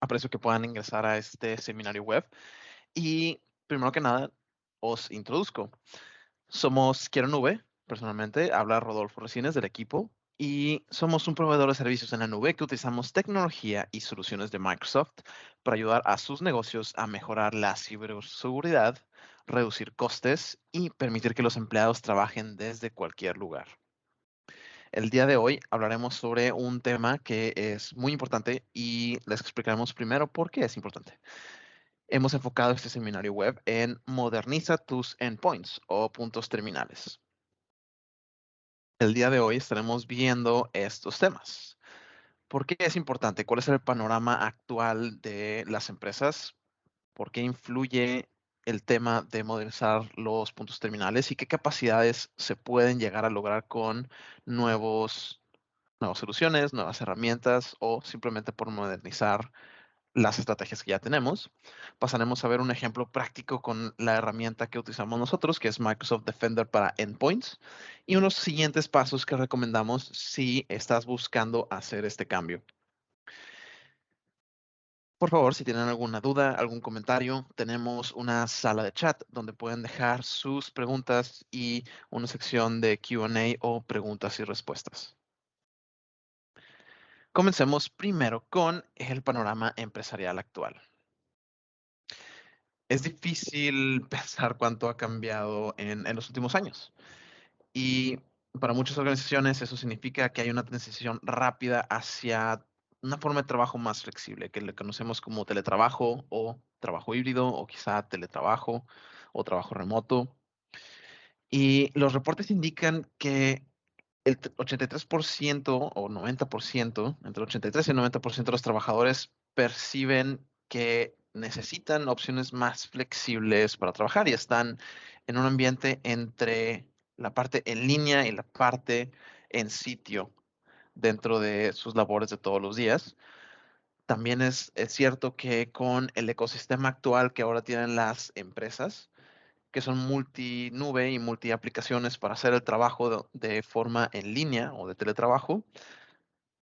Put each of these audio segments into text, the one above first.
Aprecio que puedan ingresar a este seminario web y primero que nada os introduzco. Somos Quiero Nube, personalmente, habla Rodolfo Resines del equipo y somos un proveedor de servicios en la nube que utilizamos tecnología y soluciones de Microsoft para ayudar a sus negocios a mejorar la ciberseguridad, reducir costes y permitir que los empleados trabajen desde cualquier lugar. El día de hoy hablaremos sobre un tema que es muy importante y les explicaremos primero por qué es importante. Hemos enfocado este seminario web en moderniza tus endpoints o puntos terminales. El día de hoy estaremos viendo estos temas. ¿Por qué es importante? ¿Cuál es el panorama actual de las empresas? ¿Por qué influye el tema de modernizar los puntos terminales y qué capacidades se pueden llegar a lograr con nuevas soluciones, nuevas herramientas o simplemente por modernizar las estrategias que ya tenemos? Pasaremos a ver un ejemplo práctico con la herramienta que utilizamos nosotros, que es Microsoft Defender para Endpoints, y unos siguientes pasos que recomendamos si estás buscando hacer este cambio. Por favor, si tienen alguna duda, algún comentario, tenemos una sala de chat donde pueden dejar sus preguntas y una sección de Q&A o preguntas y respuestas. Comencemos primero con el panorama empresarial actual. Es difícil pensar cuánto ha cambiado en los últimos años. Y para muchas organizaciones eso significa que hay una transición rápida hacia una forma de trabajo más flexible, que le conocemos como teletrabajo o trabajo híbrido o quizá teletrabajo o trabajo remoto. Y los reportes indican que el 83% o 90%, entre 83 y 90% de los trabajadores perciben que necesitan opciones más flexibles para trabajar y están en un ambiente entre la parte en línea y la parte en sitio dentro de sus labores de todos los días. También es cierto que con el ecosistema actual que ahora tienen las empresas, que son multinube y multiaplicaciones para hacer el trabajo de forma en línea o de teletrabajo,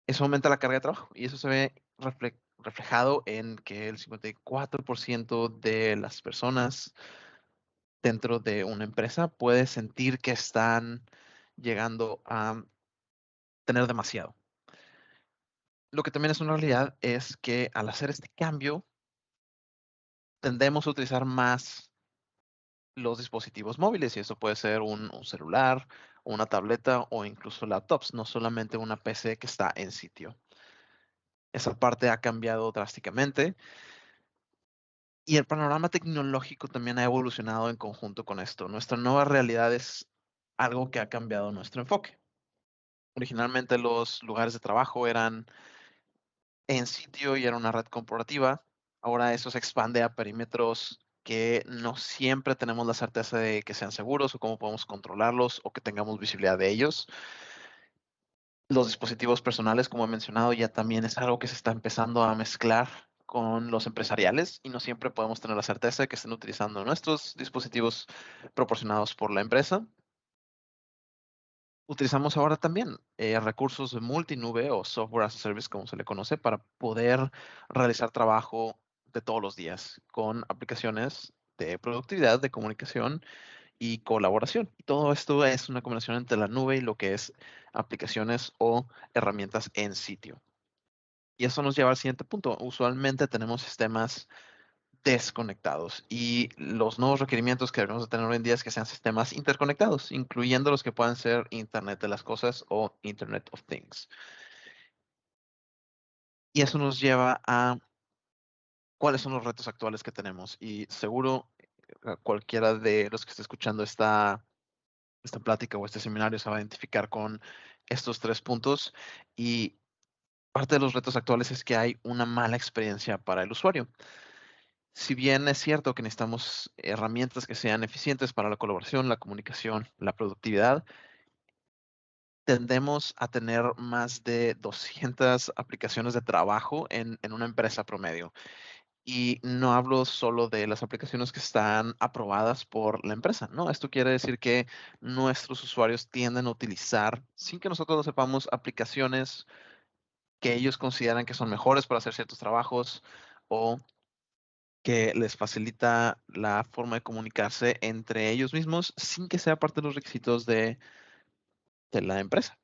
eso aumenta la carga de trabajo y eso se ve reflejado en que el 54% de las personas dentro de una empresa puede sentir que están llegando a tener demasiado. Lo que también es una realidad es que al hacer este cambio, tendemos a utilizar más los dispositivos móviles y eso puede ser un celular, una tableta o incluso laptops, no solamente una PC que está en sitio. Esa parte ha cambiado drásticamente y el panorama tecnológico también ha evolucionado en conjunto con esto. Nuestra nueva realidad es algo que ha cambiado nuestro enfoque. Originalmente los lugares de trabajo eran en sitio y era una red corporativa. Ahora eso se expande a perímetros que no siempre tenemos la certeza de que sean seguros o cómo podemos controlarlos o que tengamos visibilidad de ellos. Los dispositivos personales, como he mencionado, ya también es algo que se está empezando a mezclar con los empresariales y no siempre podemos tener la certeza de que estén utilizando nuestros dispositivos proporcionados por la empresa. Utilizamos ahora también recursos de multinube o software as a service, como se le conoce, para poder realizar trabajo de todos los días con aplicaciones de productividad, de comunicación y colaboración. Todo esto es una combinación entre la nube y lo que es aplicaciones o herramientas en sitio. Y eso nos lleva al siguiente punto. Usualmente tenemos sistemas desconectados y los nuevos requerimientos que debemos de tener hoy en día es que sean sistemas interconectados, incluyendo los que puedan ser Internet de las cosas o Internet of Things. Y eso nos lleva a cuáles son los retos actuales que tenemos. Y seguro cualquiera de los que esté escuchando esta plática o este seminario se va a identificar con estos tres puntos. Y parte de los retos actuales es que hay una mala experiencia para el usuario. Si bien es cierto que necesitamos herramientas que sean eficientes para la colaboración, la comunicación, la productividad, tendemos a tener más de 200 aplicaciones de trabajo en una empresa promedio. Y no hablo solo de las aplicaciones que están aprobadas por la empresa, ¿no? Esto quiere decir que nuestros usuarios tienden a utilizar, sin que nosotros lo sepamos, aplicaciones que ellos consideran que son mejores para hacer ciertos trabajos o que les facilita la forma de comunicarse entre ellos mismos sin que sea parte de los requisitos de la empresa.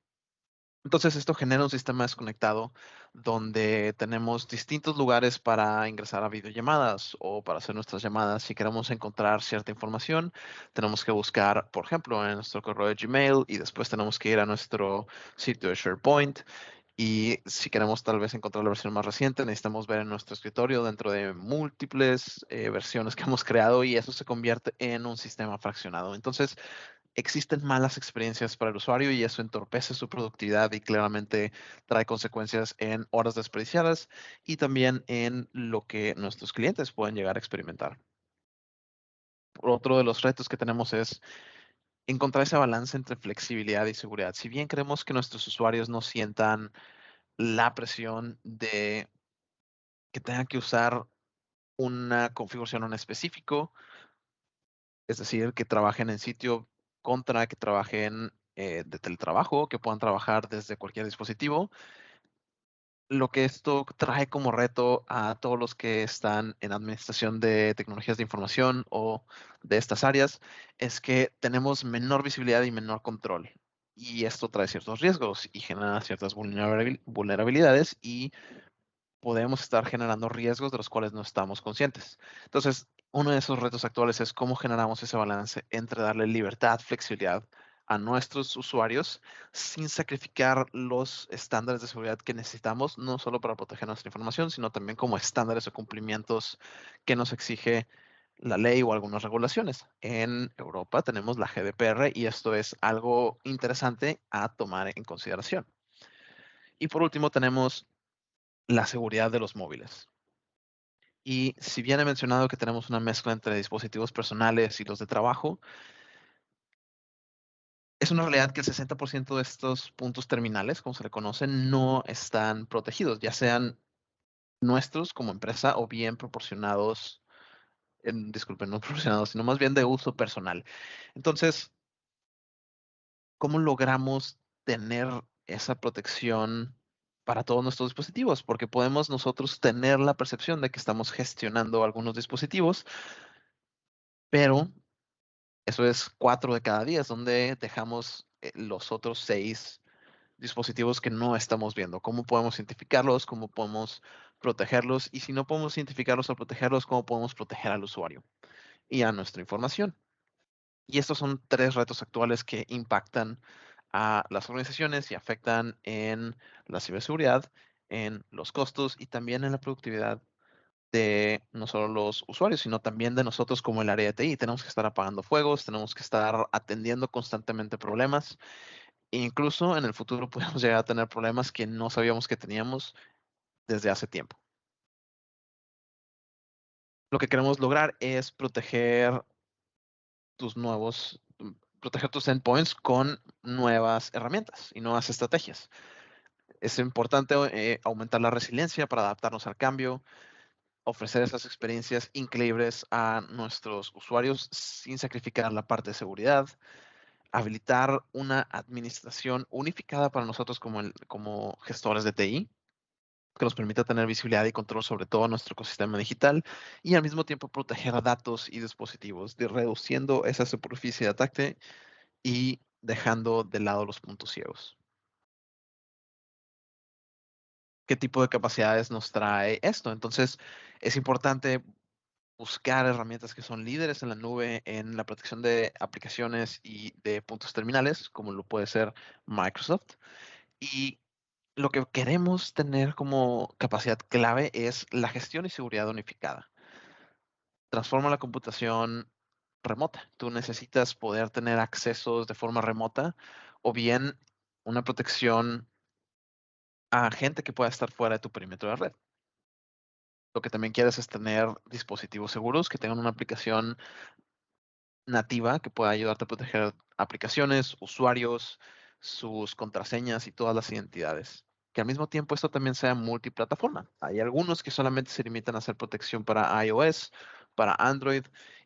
Entonces, esto genera un sistema desconectado donde tenemos distintos lugares para ingresar a videollamadas o para hacer nuestras llamadas. Si queremos encontrar cierta información, tenemos que buscar, por ejemplo, en nuestro correo de Gmail y después tenemos que ir a nuestro sitio de SharePoint. Y si queremos tal vez encontrar la versión más reciente, necesitamos ver en nuestro escritorio dentro de múltiples versiones que hemos creado y eso se convierte en un sistema fraccionado. Entonces, existen malas experiencias para el usuario y eso entorpece su productividad y claramente trae consecuencias en horas desperdiciadas y también en lo que nuestros clientes pueden llegar a experimentar. Otro de los retos que tenemos es encontrar ese balance entre flexibilidad y seguridad. Si bien queremos que nuestros usuarios no sientan la presión de que tengan que usar una configuración en específico, es decir, que trabajen en sitio contra que trabajen de teletrabajo, que puedan trabajar desde cualquier dispositivo. Lo que esto trae como reto a todos los que están en administración de tecnologías de información o de estas áreas es que tenemos menor visibilidad y menor control. Y esto trae ciertos riesgos y genera ciertas vulnerabilidades y podemos estar generando riesgos de los cuales no estamos conscientes. Entonces, uno de esos retos actuales es cómo generamos ese balance entre darle libertad, flexibilidad a nuestros usuarios sin sacrificar los estándares de seguridad que necesitamos, no solo para proteger nuestra información, sino también como estándares o cumplimientos que nos exige la ley o algunas regulaciones. En Europa tenemos la GDPR y esto es algo interesante a tomar en consideración. Y por último tenemos la seguridad de los móviles. Y si bien he mencionado que tenemos una mezcla entre dispositivos personales y los de trabajo, es una realidad que el 60% de estos puntos terminales, como se le conocen, no están protegidos, ya sean nuestros como empresa o bien proporcionados, disculpen, no proporcionados, sino más bien de uso personal. Entonces, ¿cómo logramos tener esa protección para todos nuestros dispositivos? Porque podemos nosotros tener la percepción de que estamos gestionando algunos dispositivos, pero eso es 4 de cada 10, donde dejamos los otros 6 dispositivos que no estamos viendo. ¿Cómo podemos identificarlos? ¿Cómo podemos protegerlos? Y si no podemos identificarlos o protegerlos, ¿cómo podemos proteger al usuario y a nuestra información? Y estos son 3 retos actuales que impactan a las organizaciones y afectan en la ciberseguridad, en los costos y también en la productividad de no solo los usuarios, sino también de nosotros como el área de TI. Tenemos que estar apagando fuegos, tenemos que estar atendiendo constantemente problemas. E incluso en el futuro podemos llegar a tener problemas que no sabíamos que teníamos desde hace tiempo. Lo que queremos lograr es proteger tus endpoints con nuevas herramientas y nuevas estrategias. Es importante aumentar la resiliencia para adaptarnos al cambio, ofrecer esas experiencias increíbles a nuestros usuarios sin sacrificar la parte de seguridad, habilitar una administración unificada para nosotros como gestores de TI, que nos permita tener visibilidad y control sobre todo nuestro ecosistema digital y al mismo tiempo proteger datos y dispositivos, reduciendo esa superficie de ataque y dejando de lado los puntos ciegos. ¿Qué tipo de capacidades nos trae esto? Entonces, es importante buscar herramientas que son líderes en la nube en la protección de aplicaciones y de puntos terminales, como lo puede ser Microsoft. Y lo que queremos tener como capacidad clave es la gestión y seguridad unificada. Transforma la computación remota. Tú necesitas poder tener accesos de forma remota o bien una protección a gente que pueda estar fuera de tu perímetro de red. Lo que también quieres es tener dispositivos seguros que tengan una aplicación nativa que pueda ayudarte a proteger aplicaciones, usuarios, sus contraseñas y todas las identidades. Que al mismo tiempo esto también sea multiplataforma. Hay algunos que solamente se limitan a hacer protección para iOS, para Android,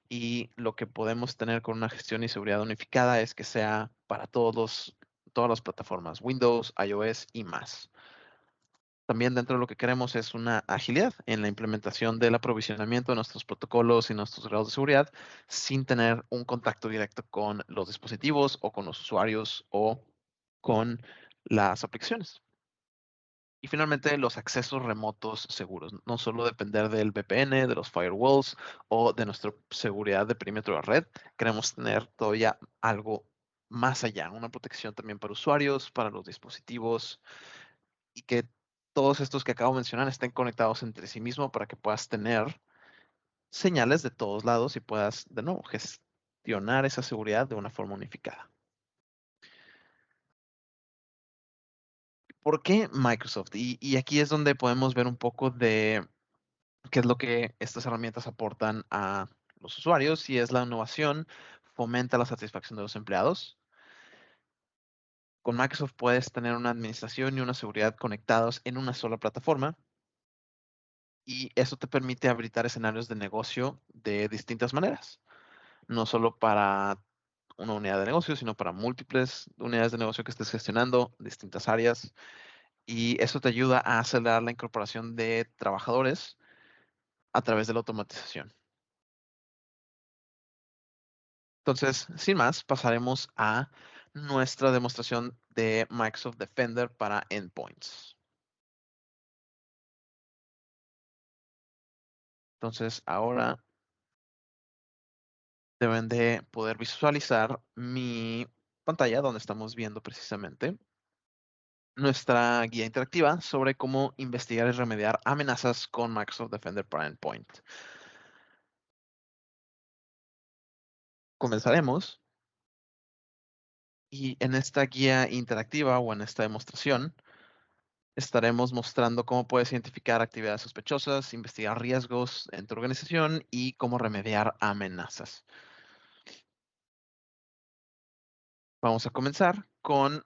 y lo que podemos tener con una gestión y seguridad unificada es que sea para todas las plataformas, Windows, iOS y más. También dentro de lo que queremos es una agilidad en la implementación del aprovisionamiento de nuestros protocolos y nuestros grados de seguridad sin tener un contacto directo con los dispositivos o con los usuarios o con las aplicaciones. Y finalmente, los accesos remotos seguros. No solo depender del VPN, de los firewalls o de nuestra seguridad de perímetro de red. Queremos tener todavía algo más allá, una protección también para usuarios, para los dispositivos y que todos estos que acabo de mencionar estén conectados entre sí mismos para que puedas tener señales de todos lados y puedas, de nuevo, gestionar esa seguridad de una forma unificada. ¿Por qué Microsoft? Y aquí es donde podemos ver un poco de qué es lo que estas herramientas aportan a los usuarios y es la innovación, fomenta la satisfacción de los empleados. Con Microsoft puedes tener una administración y una seguridad conectados en una sola plataforma y eso te permite habilitar escenarios de negocio de distintas maneras, no solo para una unidad de negocio, sino para múltiples unidades de negocio que estés gestionando, distintas áreas, y eso te ayuda a acelerar la incorporación de trabajadores a través de la automatización. Entonces, sin más, pasaremos a nuestra demostración de Microsoft Defender para endpoints. Entonces, ahora deben de poder visualizar mi pantalla donde estamos viendo precisamente nuestra guía interactiva sobre cómo investigar y remediar amenazas con Microsoft Defender para Endpoint. Comenzaremos y en esta guía interactiva o en esta demostración estaremos mostrando cómo puedes identificar actividades sospechosas, investigar riesgos en tu organización y cómo remediar amenazas. Vamos a comenzar con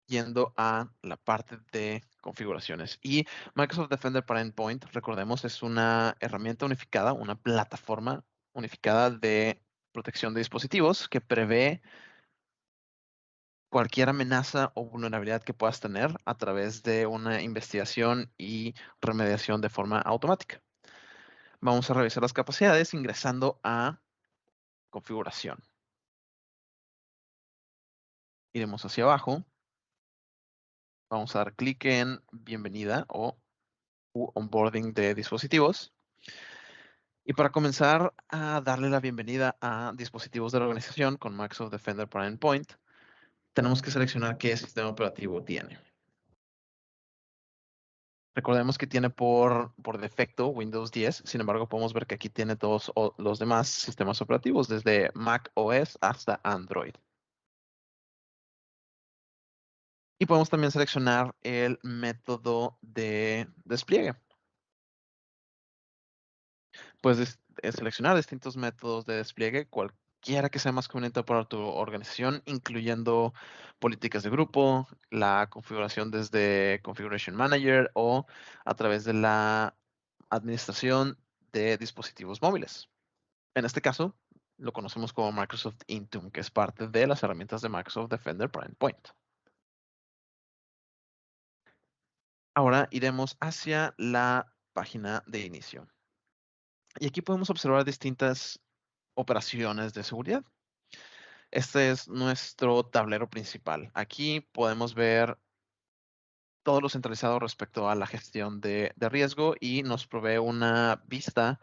yendo a la parte de configuraciones. Y Microsoft Defender para Endpoint, recordemos, es una herramienta unificada, una plataforma unificada de protección de dispositivos que prevé cualquier amenaza o vulnerabilidad que puedas tener a través de una investigación y remediación de forma automática. Vamos a revisar las capacidades ingresando a configuración. Iremos hacia abajo. Vamos a dar clic en bienvenida o onboarding de dispositivos. Y para comenzar a darle la bienvenida a dispositivos de la organización con Microsoft Defender para Endpoint, tenemos que seleccionar qué sistema operativo tiene. Recordemos que tiene por defecto Windows 10, sin embargo podemos ver que aquí tiene todos los demás sistemas operativos, desde Mac OS hasta Android. Y podemos también seleccionar el método de despliegue. Puedes seleccionar distintos métodos de despliegue, cualquiera que sea más conveniente para tu organización, incluyendo políticas de grupo, la configuración desde Configuration Manager o a través de la administración de dispositivos móviles. En este caso, lo conocemos como Microsoft Intune, que es parte de las herramientas de Microsoft Defender para Endpoint. Ahora iremos hacia la página de inicio. Y aquí podemos observar distintas operaciones de seguridad. Este es nuestro tablero principal. Aquí podemos ver todo lo centralizado respecto a la gestión de riesgo y nos provee una vista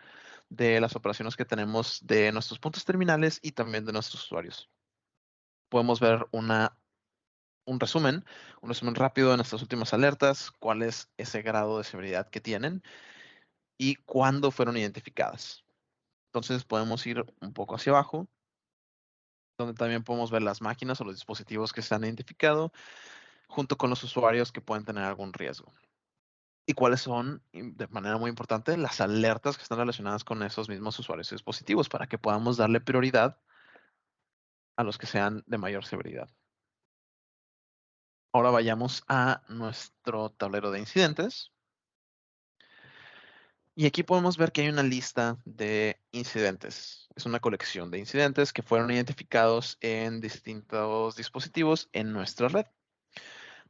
de las operaciones que tenemos de nuestros puntos terminales y también de nuestros usuarios. Podemos ver un resumen rápido de nuestras últimas alertas, cuál es ese grado de severidad que tienen y cuándo fueron identificadas. Entonces podemos ir un poco hacia abajo, donde también podemos ver las máquinas o los dispositivos que se han identificado, junto con los usuarios que pueden tener algún riesgo. Y cuáles son, de manera muy importante, las alertas que están relacionadas con esos mismos usuarios y dispositivos para que podamos darle prioridad a los que sean de mayor severidad. Ahora vayamos a nuestro tablero de incidentes. Y aquí podemos ver que hay una lista de incidentes. Es una colección de incidentes que fueron identificados en distintos dispositivos en nuestra red.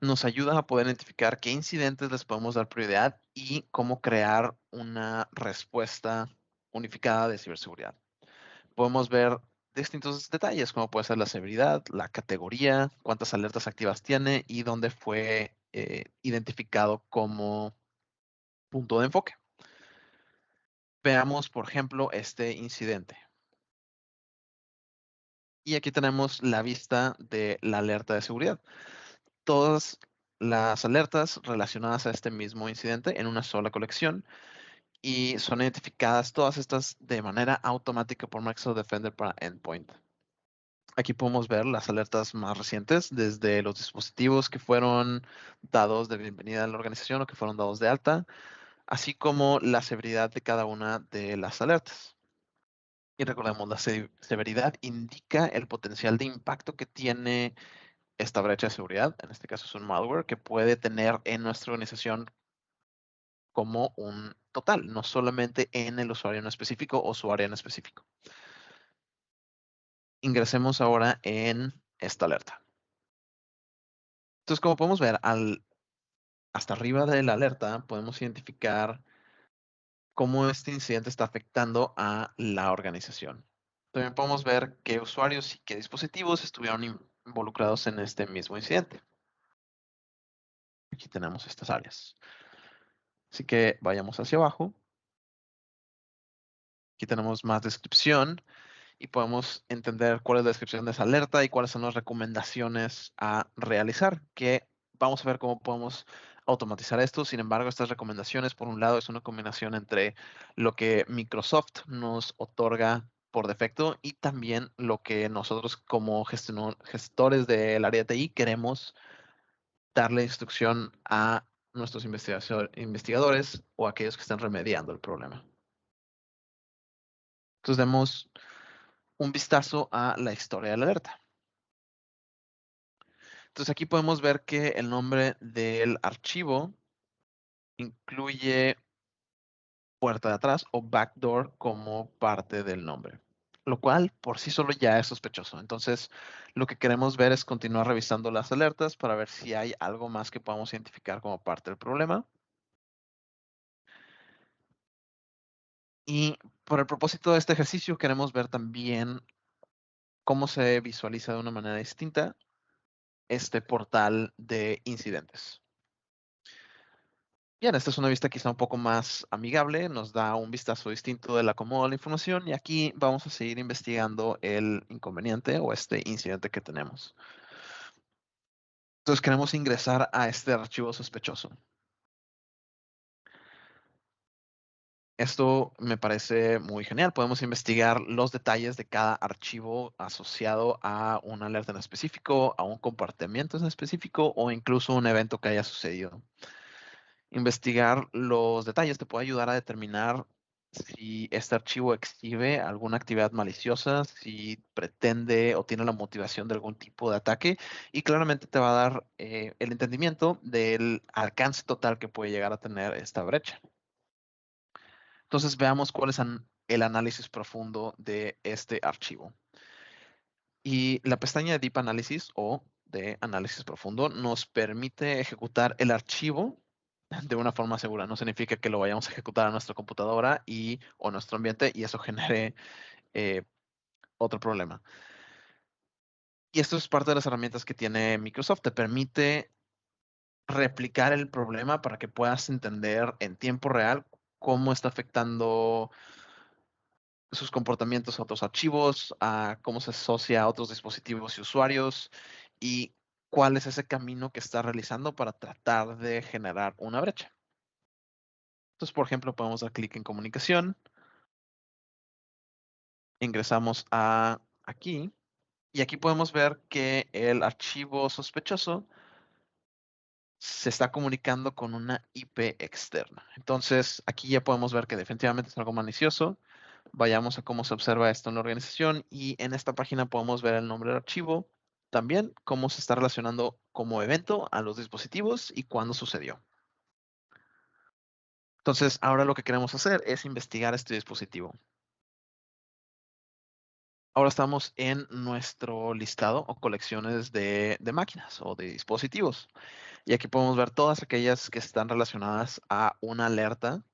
Nos ayuda a poder identificar qué incidentes les podemos dar prioridad y cómo crear una respuesta unificada de ciberseguridad. Podemos ver distintos detalles, como puede ser la severidad, la categoría, cuántas alertas activas tiene y dónde fue identificado como punto de enfoque. Veamos, por ejemplo, este incidente. Y aquí tenemos la vista de la alerta de seguridad. Todas las alertas relacionadas a este mismo incidente en una sola colección y son identificadas todas estas de manera automática por Microsoft Defender para Endpoint. Aquí podemos ver las alertas más recientes, desde los dispositivos que fueron dados de bienvenida a la organización o que fueron dados de alta, así como la severidad de cada una de las alertas. Y recordemos, la severidad indica el potencial de impacto que tiene esta brecha de seguridad, en este caso es un malware, que puede tener en nuestra organización como un total, no solamente en el usuario en específico o su área en específico. Ingresemos ahora en esta alerta. Entonces, como podemos ver, hasta arriba de la alerta podemos identificar cómo este incidente está afectando a la organización. También podemos ver qué usuarios y qué dispositivos estuvieron involucrados en este mismo incidente. Aquí tenemos estas áreas. Así que vayamos hacia abajo. Aquí tenemos más descripción y podemos entender cuál es la descripción de esa alerta y cuáles son las recomendaciones a realizar, que vamos a ver cómo podemos automatizar esto. Sin embargo, estas recomendaciones, por un lado, es una combinación entre lo que Microsoft nos otorga por defecto y también lo que nosotros como gestores del área de TI queremos darle instrucción a nuestros investigadores o a aquellos que están remediando el problema. Entonces, demos un vistazo a la historia de la alerta. Entonces aquí podemos ver que el nombre del archivo incluye puerta de atrás o backdoor como parte del nombre, lo cual por sí solo ya es sospechoso. Entonces lo que queremos ver es continuar revisando las alertas para ver si hay algo más que podamos identificar como parte del problema. Y por el propósito de este ejercicio queremos ver también cómo se visualiza de una manera distinta este portal de incidentes. Bien, esta es una vista quizá un poco más amigable, nos da un vistazo distinto del acomodo de la información y aquí vamos a seguir investigando el inconveniente o este incidente que tenemos. Entonces queremos ingresar a este archivo sospechoso. Esto me parece muy genial. Podemos investigar los detalles de cada archivo asociado a una alerta en específico, a un comportamiento en específico o incluso un evento que haya sucedido. Investigar los detalles te puede ayudar a determinar si este archivo exhibe alguna actividad maliciosa, si pretende o tiene la motivación de algún tipo de ataque y claramente te va a dar el entendimiento del alcance total que puede llegar a tener esta brecha. Entonces veamos cuál es el análisis profundo de este archivo. Y la pestaña de Deep Analysis o de análisis profundo nos permite ejecutar el archivo de una forma segura. No significa que lo vayamos a ejecutar a nuestra computadora o nuestro ambiente y eso genere eh, otro problema. Y esto es parte de las herramientas que tiene Microsoft. Te permite replicar el problema para que puedas entender en tiempo real cómo está afectando sus comportamientos a otros archivos, a cómo se asocia a otros dispositivos y usuarios y cuál es ese camino que está realizando para tratar de generar una brecha. Entonces, por ejemplo, podemos dar clic en comunicación, ingresamos a aquí y aquí podemos ver que el archivo sospechoso se está comunicando con una IP externa. Entonces, aquí ya podemos ver que definitivamente es algo malicioso. Vayamos a cómo se observa esto en la organización y en esta página podemos ver el nombre del archivo, también cómo se está relacionando como evento a los dispositivos y cuándo sucedió. Entonces, ahora lo que queremos hacer es investigar este dispositivo. Ahora estamos en nuestro listado o colecciones de máquinas o de dispositivos. Y aquí podemos ver todas aquellas que están relacionadas a una alerta.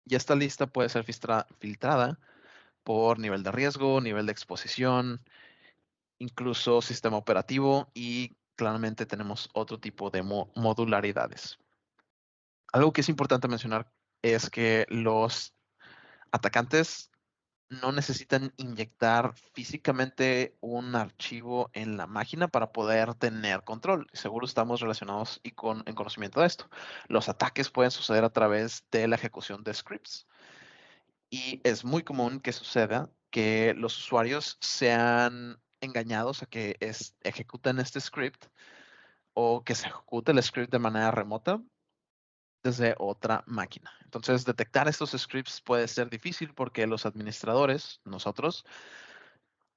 Y esta lista puede ser filtrada por nivel de riesgo, nivel de exposición, incluso sistema operativo y claramente tenemos otro tipo de modularidades. Algo que es importante mencionar es que los atacantes no necesitan inyectar físicamente un archivo en la máquina para poder tener control. Seguro estamos relacionados en conocimiento de esto. Los ataques pueden suceder a través de la ejecución de scripts y es muy común que suceda que los usuarios sean engañados a que ejecuten este script o que se ejecute el script de manera remota desde otra máquina. Entonces, detectar estos scripts puede ser difícil porque los administradores, nosotros,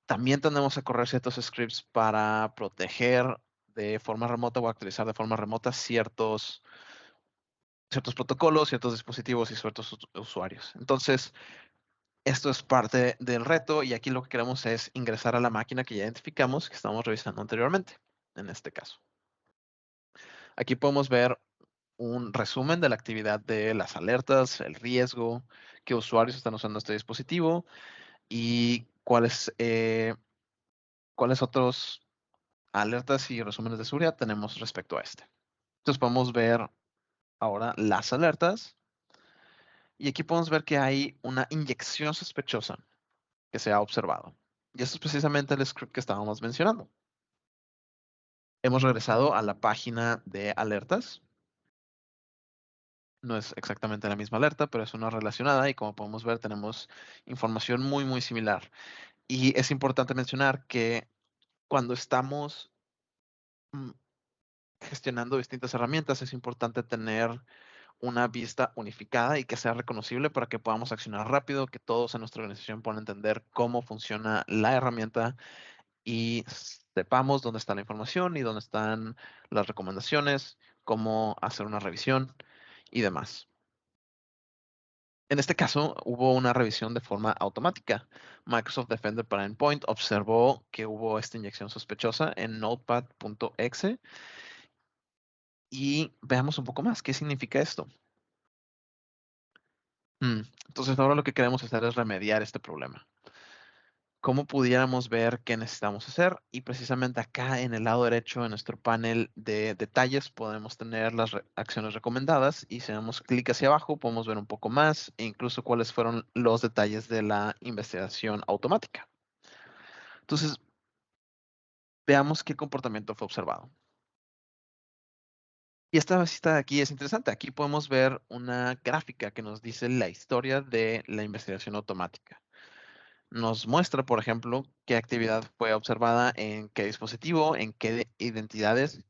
también tendemos a correr ciertos scripts para proteger de forma remota o actualizar de forma remota ciertos protocolos, ciertos dispositivos y ciertos usuarios. Entonces, esto es parte del reto y aquí lo que queremos es ingresar a la máquina que ya identificamos que estamos revisando anteriormente, en este caso. Aquí podemos ver un resumen de la actividad de las alertas, el riesgo, qué usuarios están usando este dispositivo y cuáles otros alertas y resúmenes de seguridad tenemos respecto a este. Entonces podemos ver ahora las alertas y aquí podemos ver que hay una inyección sospechosa que se ha observado. Y esto es precisamente el script que estábamos mencionando. Hemos regresado a la página de alertas. No es exactamente la misma alerta, pero es una relacionada y como podemos ver tenemos información muy similar. Y es importante mencionar que cuando estamos mm, gestionando distintas herramientas, es importante tener una vista unificada y que sea reconocible para que podamos accionar rápido, que todos en nuestra organización puedan entender cómo funciona la herramienta y sepamos dónde está la información y dónde están las recomendaciones, cómo hacer una revisión y demás. En este caso, hubo una revisión de forma automática. Microsoft Defender para Endpoint observó que hubo esta inyección sospechosa en notepad.exe y veamos un poco más. ¿Qué significa esto? Entonces, ahora lo que queremos hacer es remediar este problema. ¿Cómo pudiéramos ver qué necesitamos hacer? Y precisamente acá en el lado derecho de nuestro panel de detalles podemos tener las acciones recomendadas y si damos clic hacia abajo podemos ver un poco más e incluso cuáles fueron los detalles de la investigación automática. Entonces, veamos qué comportamiento fue observado. Y esta visita de aquí es interesante. Aquí podemos ver una gráfica que nos dice la historia de la investigación automática. Nos muestra, por ejemplo, qué actividad fue observada en qué dispositivo, en qué identidades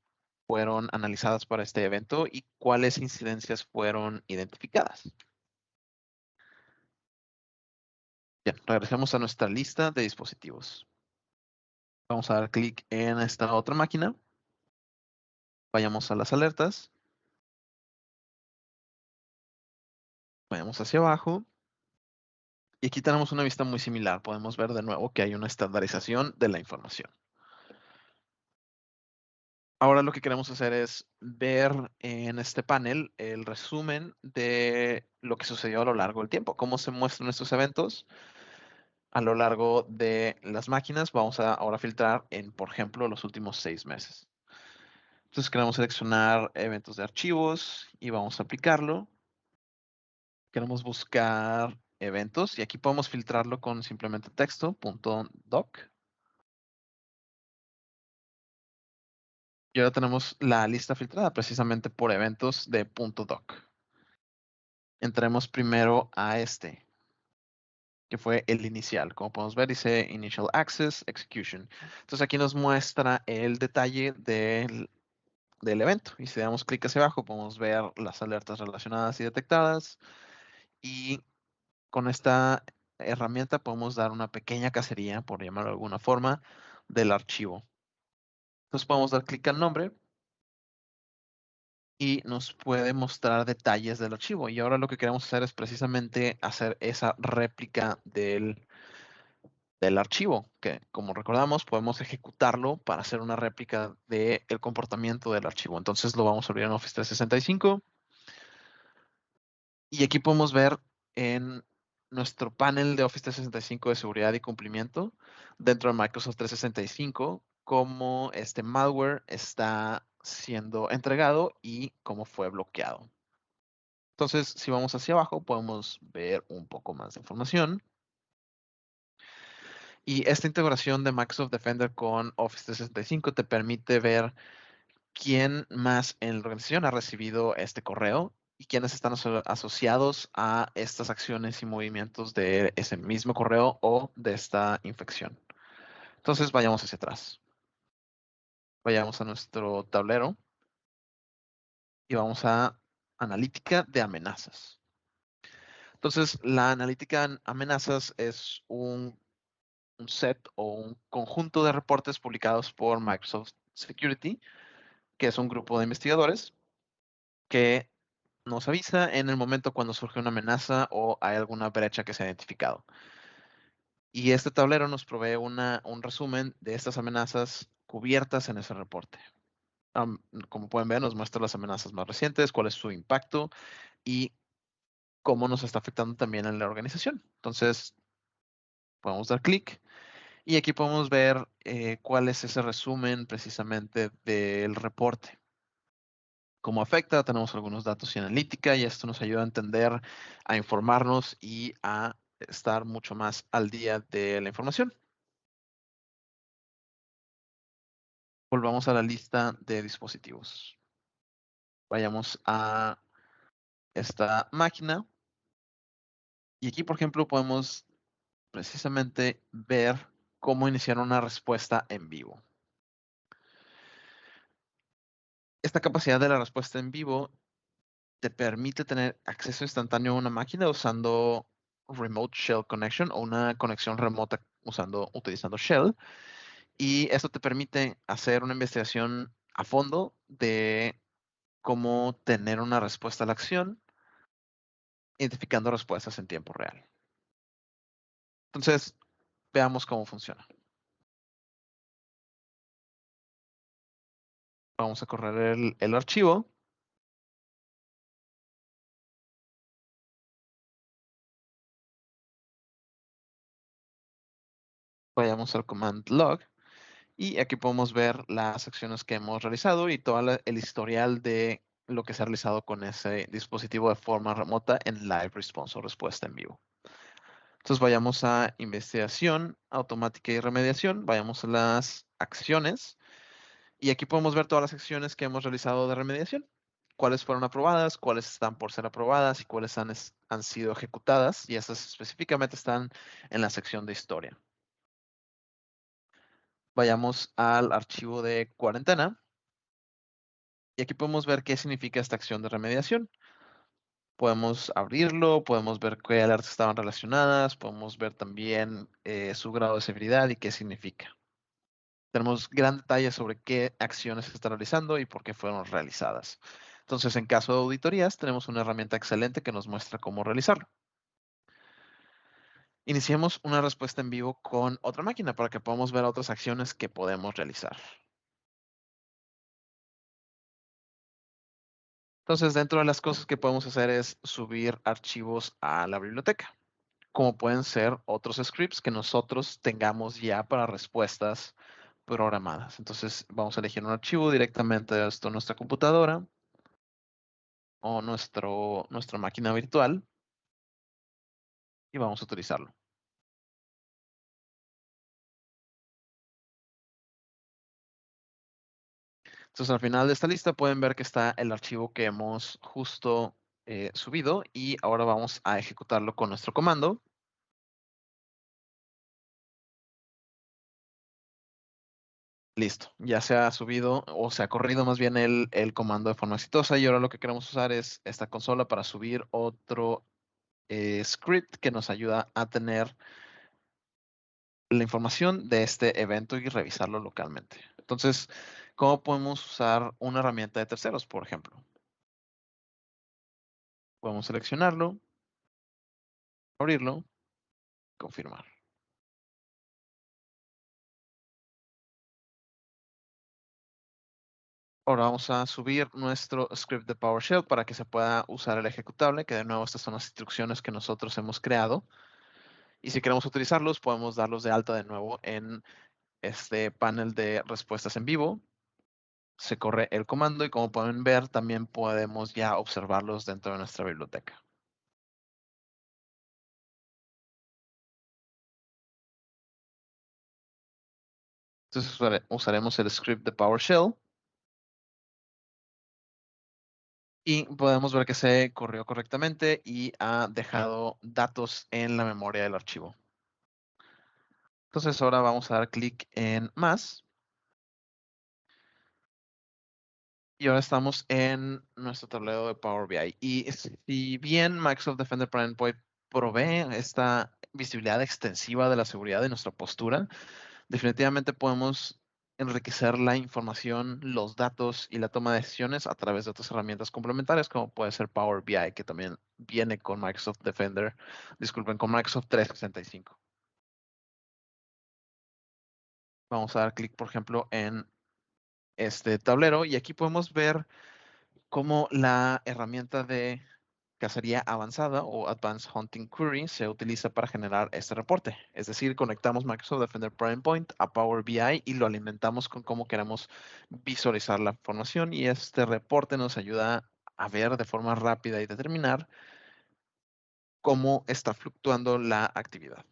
fueron analizadas para este evento y cuáles incidencias fueron identificadas. Bien, regresemos a nuestra lista de dispositivos. Vamos a dar clic en esta otra máquina. Vayamos a las alertas. Vayamos hacia abajo. Y aquí tenemos una vista muy similar. Podemos ver de nuevo que hay una estandarización de la información. Ahora lo que queremos hacer es ver en este panel el resumen de lo que sucedió a lo largo del tiempo, cómo se muestran estos eventos a lo largo de las máquinas. Vamos a ahora filtrar en, por ejemplo, los últimos 6 meses. Entonces queremos seleccionar eventos de archivos y vamos a aplicarlo. Queremos buscar eventos y aquí podemos filtrarlo con simplemente texto.doc. Y ahora tenemos la lista filtrada precisamente por eventos de .doc. Entremos primero a este, que fue el inicial. Como podemos ver, dice Initial Access Execution. Entonces aquí nos muestra el detalle del evento. Y si damos clic hacia abajo, podemos ver las alertas relacionadas y detectadas. Y con esta herramienta podemos dar una pequeña cacería, por llamarlo de alguna forma, del archivo. Entonces podemos dar clic al nombre y nos puede mostrar detalles del archivo. Y ahora lo que queremos hacer es precisamente hacer esa réplica del del archivo, que como recordamos podemos ejecutarlo para hacer una réplica del comportamiento del archivo. Entonces lo vamos a abrir en Office 365 y aquí podemos ver en nuestro panel de Office 365 de seguridad y cumplimiento dentro de Microsoft 365 cómo este malware está siendo entregado y cómo fue bloqueado. Entonces, si vamos hacia abajo, podemos ver un poco más de información. Y esta integración de Microsoft Defender con Office 365 te permite ver quién más en la organización ha recibido este correo y quiénes están asociados a estas acciones y movimientos de ese mismo correo o de esta infección. Entonces, vayamos hacia atrás. Vayamos a nuestro tablero y vamos a analítica de amenazas. Entonces, la analítica en amenazas es un set o un conjunto de reportes publicados por Microsoft Security, que es un grupo de investigadores que nos avisa en el momento cuando surge una amenaza o hay alguna brecha que se ha identificado. Y este tablero nos provee un resumen de estas amenazas cubiertas en ese reporte. Como pueden ver, nos muestra las amenazas más recientes, cuál es su impacto y cómo nos está afectando también en la organización. Entonces, podemos dar clic y aquí podemos ver cuál es ese resumen precisamente del reporte. Cómo afecta, tenemos algunos datos y analítica y esto nos ayuda a entender, a informarnos y a estar mucho más al día de la información. Volvamos a la lista de dispositivos. Vayamos a esta máquina y aquí, por ejemplo, podemos precisamente ver cómo iniciar una respuesta en vivo. Esta capacidad de la respuesta en vivo te permite tener acceso instantáneo a una máquina usando Remote Shell Connection o una conexión remota utilizando Shell. Y esto te permite hacer una investigación a fondo de cómo tener una respuesta a la acción, identificando respuestas en tiempo real. Entonces, veamos cómo funciona. Vamos a correr el archivo. Vayamos al command log. Y aquí podemos ver las acciones que hemos realizado y todo el historial de lo que se ha realizado con ese dispositivo de forma remota en live response o respuesta en vivo. Entonces vayamos a investigación automática y remediación, vayamos a las acciones y aquí podemos ver todas las acciones que hemos realizado de remediación, cuáles fueron aprobadas, cuáles están por ser aprobadas y cuáles han sido ejecutadas y esas específicamente están en la sección de historia. Vayamos al archivo de cuarentena. Y aquí podemos ver qué significa esta acción de remediación. Podemos abrirlo, podemos ver qué alertas estaban relacionadas, podemos ver también su grado de severidad y qué significa. Tenemos gran detalle sobre qué acciones se están realizando y por qué fueron realizadas. Entonces, en caso de auditorías, tenemos una herramienta excelente que nos muestra cómo realizarlo. Iniciemos una respuesta en vivo con otra máquina para que podamos ver otras acciones que podemos realizar. Entonces, dentro de las cosas que podemos hacer es subir archivos a la biblioteca, como pueden ser otros scripts que nosotros tengamos ya para respuestas programadas. Entonces vamos a elegir un archivo directamente de nuestra computadora o nuestra máquina virtual y vamos a utilizarlo. Entonces al final de esta lista pueden ver que está el archivo que hemos justo subido y ahora vamos a ejecutarlo con nuestro comando. Listo, ya se ha subido o se ha corrido más bien el comando de forma exitosa y ahora lo que queremos usar es esta consola para subir otro script que nos ayuda a tener la información de este evento y revisarlo localmente. Entonces, ¿cómo podemos usar una herramienta de terceros, por ejemplo? Podemos seleccionarlo, abrirlo, confirmar. Ahora vamos a subir nuestro script de PowerShell para que se pueda usar el ejecutable, que de nuevo estas son las instrucciones que nosotros hemos creado. Y si queremos utilizarlos, podemos darlos de alta de nuevo en este panel de respuestas en vivo. Se corre el comando y como pueden ver, también podemos ya observarlos dentro de nuestra biblioteca. Entonces usaremos el script de PowerShell y podemos ver que se corrió correctamente y ha dejado datos en la memoria del archivo. Entonces ahora vamos a dar clic en más. Y ahora estamos en nuestro tablero de Power BI. Y si bien Microsoft Defender para Endpoint provee esta visibilidad extensiva de la seguridad de nuestra postura, definitivamente podemos enriquecer la información, los datos y la toma de decisiones a través de otras herramientas complementarias, como puede ser Power BI, que también viene con Microsoft Defender, disculpen, con Microsoft 365. Vamos a dar clic, por ejemplo, en este tablero y aquí podemos ver cómo la herramienta de cacería avanzada o Advanced Hunting Query se utiliza para generar este reporte. Es decir, conectamos Microsoft Defender para Endpoint a Power BI y lo alimentamos con cómo queremos visualizar la información y este reporte nos ayuda a ver de forma rápida y determinar cómo está fluctuando la actividad.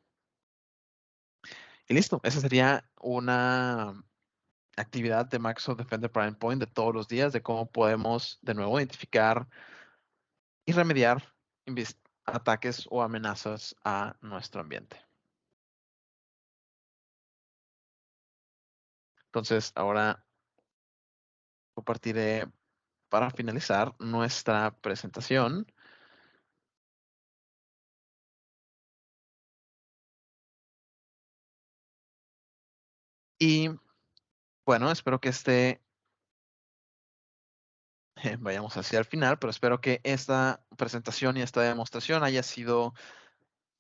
Y listo, esa sería una actividad de Microsoft Defender para Endpoint de todos los días, de cómo podemos de nuevo identificar y remediar ataques o amenazas a nuestro ambiente. Entonces, ahora compartiré para finalizar nuestra presentación. Y bueno, espero que vayamos hacia el final, pero espero que esta presentación y esta demostración haya sido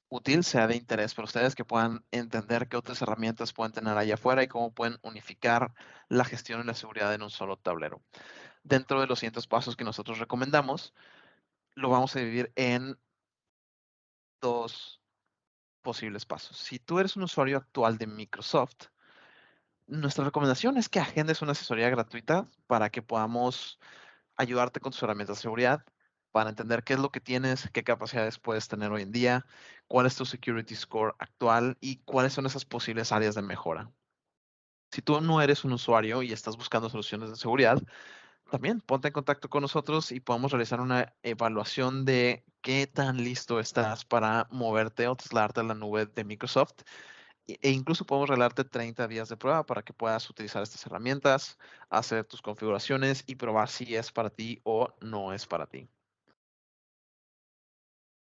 útil, sea de interés para ustedes, que puedan entender qué otras herramientas pueden tener allá afuera y cómo pueden unificar la gestión y la seguridad en un solo tablero. Dentro de los siguientes pasos que nosotros recomendamos, lo vamos a dividir en dos posibles pasos. Si tú eres un usuario actual de Microsoft, nuestra recomendación es que agendes una asesoría gratuita para que podamos ayudarte con tus herramientas de seguridad, para entender qué es lo que tienes, qué capacidades puedes tener hoy en día, cuál es tu security score actual y cuáles son esas posibles áreas de mejora. Si tú no eres un usuario y estás buscando soluciones de seguridad, también ponte en contacto con nosotros y podemos realizar una evaluación de qué tan listo estás para moverte o trasladarte a la nube de Microsoft. E incluso podemos regalarte 30 días de prueba para que puedas utilizar estas herramientas, hacer tus configuraciones y probar si es para ti o no es para ti.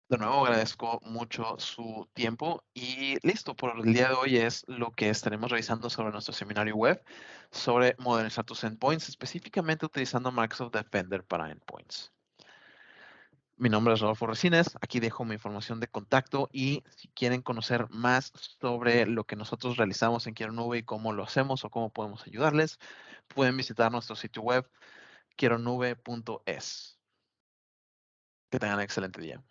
De nuevo, agradezco mucho su tiempo y listo, por el día de hoy es lo que estaremos revisando sobre nuestro seminario web sobre modernizar tus endpoints, específicamente utilizando Microsoft Defender para endpoints. Mi nombre es Rodolfo Resines, aquí dejo mi información de contacto y si quieren conocer más sobre lo que nosotros realizamos en Quiero Nube y cómo lo hacemos o cómo podemos ayudarles, pueden visitar nuestro sitio web quieronube.es. Que tengan un excelente día.